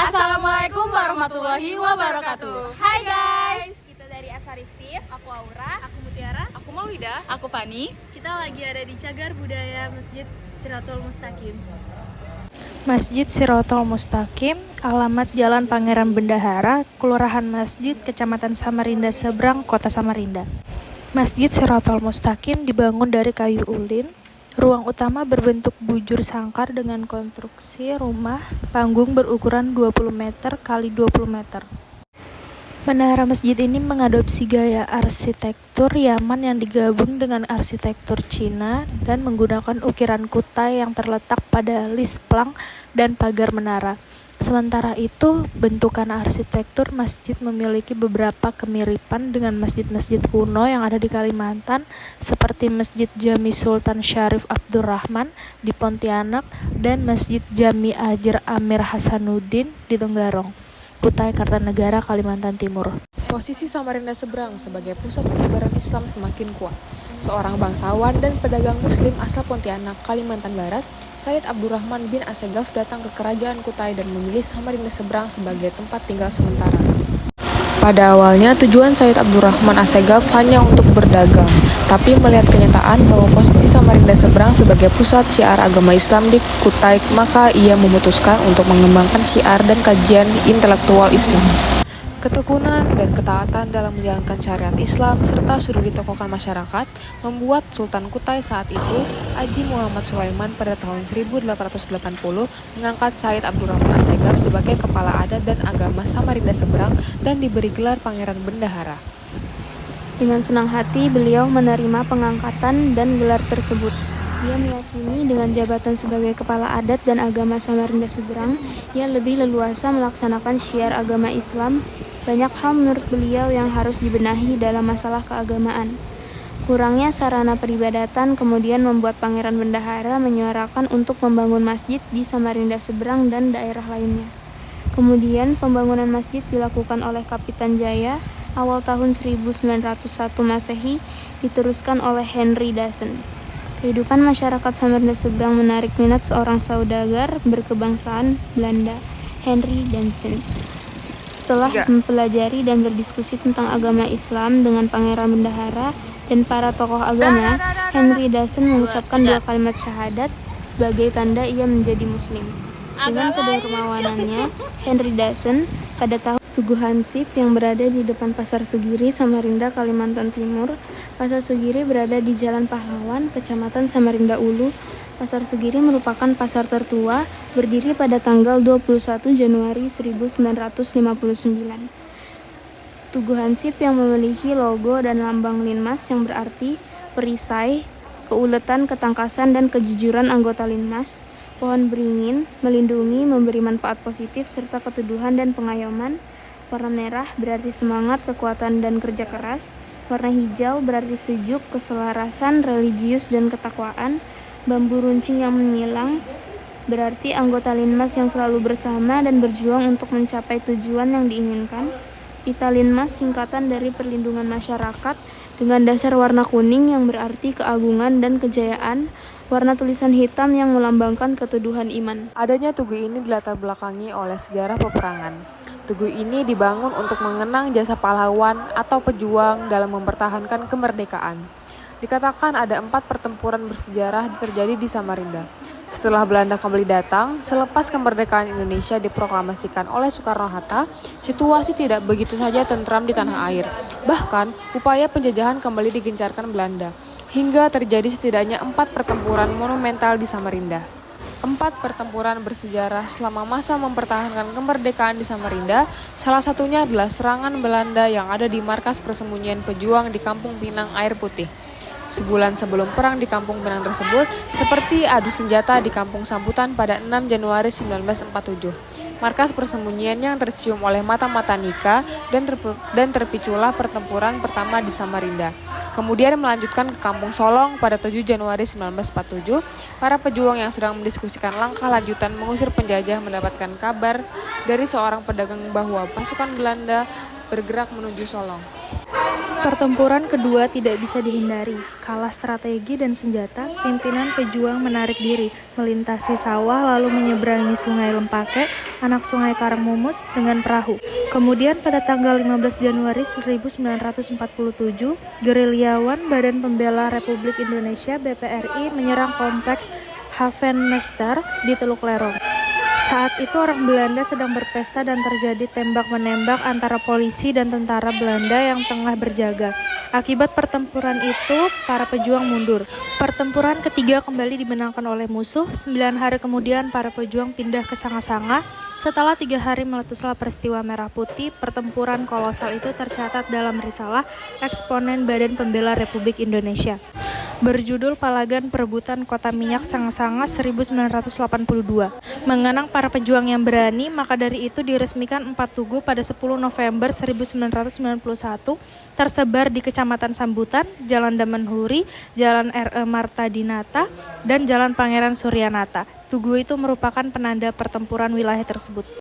Assalamualaikum warahmatullahi wabarakatuh. Hai guys. Kita dari Asaristif, aku Aura, Aku Mutiara, Aku Maulida. Aku Fani. kita lagi ada di Cagar Budaya Masjid Siratul Mustaqim. Masjid Siratul Mustaqim, alamat Jalan Pangeran Bendahara, Kelurahan Masjid, Kecamatan Samarinda Seberang, Kota Samarinda. Masjid Siratul Mustaqim dibangun dari kayu ulin. Ruang utama berbentuk bujur sangkar dengan konstruksi rumah panggung berukuran 20 meter x 20 meter. Menara masjid ini mengadopsi gaya arsitektur Yaman yang digabung dengan arsitektur Cina dan menggunakan ukiran kutai yang terletak pada lisplang dan pagar menara. Sementara itu, bentukan arsitektur masjid memiliki beberapa kemiripan dengan masjid-masjid kuno yang ada di Kalimantan, seperti Masjid Jami Sultan Syarif Abdurrahman di Pontianak dan Masjid Jami Ajar Amir Hasanuddin di Tenggarong, Kutai Kartanegara, Kalimantan Timur. Posisi Samarinda Seberang sebagai pusat penyebaran Islam semakin kuat. Seorang bangsawan dan pedagang muslim asal Pontianak, Kalimantan Barat, Said Abdurrahman bin Assegaf datang ke kerajaan Kutai dan memilih Samarinda Seberang sebagai tempat tinggal sementara. Pada awalnya tujuan Said Abdurrahman Assegaf hanya untuk berdagang, tapi melihat kenyataan bahwa posisi Samarinda Seberang sebagai pusat syiar agama Islam di Kutai, maka ia memutuskan untuk mengembangkan syiar dan kajian intelektual Islam. Ketekunan dan ketaatan dalam menjalankan syariat Islam serta sudah ditokohkan masyarakat membuat Sultan Kutai saat itu, Haji Muhammad Sulaiman pada tahun 1880 mengangkat Said Abdurrahman Assegaf sebagai kepala adat dan agama Samarinda Seberang dan diberi gelar Pangeran Bendahara. Dengan senang hati beliau menerima pengangkatan dan gelar tersebut. Ia meyakini dengan jabatan sebagai kepala adat dan agama Samarinda Seberang, ia lebih leluasa melaksanakan syiar agama Islam. Banyak hal menurut beliau yang harus dibenahi dalam masalah keagamaan. Kurangnya sarana peribadatan kemudian membuat Pangeran Bendahara menyuarakan untuk membangun masjid di Samarinda Seberang dan daerah lainnya. Kemudian pembangunan masjid dilakukan oleh Kapitan Jaya awal tahun 1901 Masehi, diteruskan oleh Henry Dassen. Kehidupan masyarakat Samarinda Seberang menarik minat seorang saudagar berkebangsaan Belanda, Henry Dassen. Setelah mempelajari dan berdiskusi tentang agama Islam dengan Pangeran Bendahara dan para tokoh agama, Henry Dassen mengucapkan 2 kalimat syahadat sebagai tanda ia menjadi muslim. Dengan kedermawanannya, Henry Dassen pada tahun Tugu Hansip yang berada di depan Pasar Segiri, Samarinda, Kalimantan Timur. Pasar Segiri berada di Jalan Pahlawan, Kecamatan Samarinda Ulu. Pasar Segiri merupakan pasar tertua, berdiri pada tanggal 21 Januari 1959. Tugu Hansip yang memiliki logo dan lambang Linmas yang berarti perisai, keuletan, ketangkasan, dan kejujuran anggota Linmas. Pohon beringin, melindungi, memberi manfaat positif, serta keteduhan dan pengayoman. Warna merah berarti semangat, kekuatan, dan kerja keras. Warna hijau berarti sejuk, keselarasan, religius, dan ketakwaan. Bambu runcing yang menyilang berarti anggota Linmas yang selalu bersama dan berjuang untuk mencapai tujuan yang diinginkan. Pita Linmas singkatan dari perlindungan masyarakat dengan dasar warna kuning yang berarti keagungan dan kejayaan. Warna tulisan hitam yang melambangkan keteduhan iman. Adanya tugu ini dilatar belakangi oleh sejarah peperangan. Tugu ini dibangun untuk mengenang jasa pahlawan atau pejuang dalam mempertahankan kemerdekaan. Dikatakan ada 4 pertempuran bersejarah terjadi di Samarinda. Setelah Belanda kembali datang, selepas kemerdekaan Indonesia diproklamasikan oleh Soekarno-Hatta, situasi tidak begitu saja tentram di tanah air. Bahkan, upaya penjajahan kembali digencarkan Belanda, hingga terjadi setidaknya 4 pertempuran monumental di Samarinda. 4 pertempuran bersejarah selama masa mempertahankan kemerdekaan di Samarinda, salah satunya adalah serangan Belanda yang ada di markas persembunyian pejuang di Kampung Pinang Air Putih. Sebulan sebelum perang di Kampung Pinang tersebut, seperti adu senjata di Kampung Sambutan pada 6 Januari 1947. Markas persembunyian yang tercium oleh mata-mata Nika dan terpiculah pertempuran pertama di Samarinda. Kemudian melanjutkan ke Kampung Solong pada 7 Januari 1947. Para pejuang yang sedang mendiskusikan langkah lanjutan mengusir penjajah mendapatkan kabar dari seorang pedagang bahwa pasukan Belanda bergerak menuju Solong. Pertempuran kedua tidak bisa dihindari. Kalah strategi dan senjata, pimpinan pejuang menarik diri, melintasi sawah lalu menyeberangi sungai Lempake, anak sungai Karangmumus dengan perahu. Kemudian pada tanggal 15 Januari 1947, gerilyawan Badan Pembela Republik Indonesia (BPRI) menyerang kompleks Havenmester di Teluk Lerong. Saat itu orang Belanda sedang berpesta dan terjadi tembak-menembak antara polisi dan tentara Belanda yang tengah berjaga. Akibat pertempuran itu, para pejuang mundur. Pertempuran ketiga kembali dimenangkan oleh musuh. 9 hari kemudian, para pejuang pindah ke Sanga-Sanga. Setelah 3 hari meletuslah peristiwa Merah Putih, pertempuran kolosal itu tercatat dalam risalah Eksponen Badan Pembela Republik Indonesia, berjudul Palagan Perebutan Kota Minyak Sanga-Sanga 1982. Mengenang para pejuang yang berani, maka dari itu diresmikan 4 tugu pada 10 November 1991, tersebar di Kecamatan Sambutan, Jalan Damanhuri, Jalan R.E. Marta Dinata, dan Jalan Pangeran Suryanata. Tugu itu merupakan penanda pertempuran wilayah tersebut.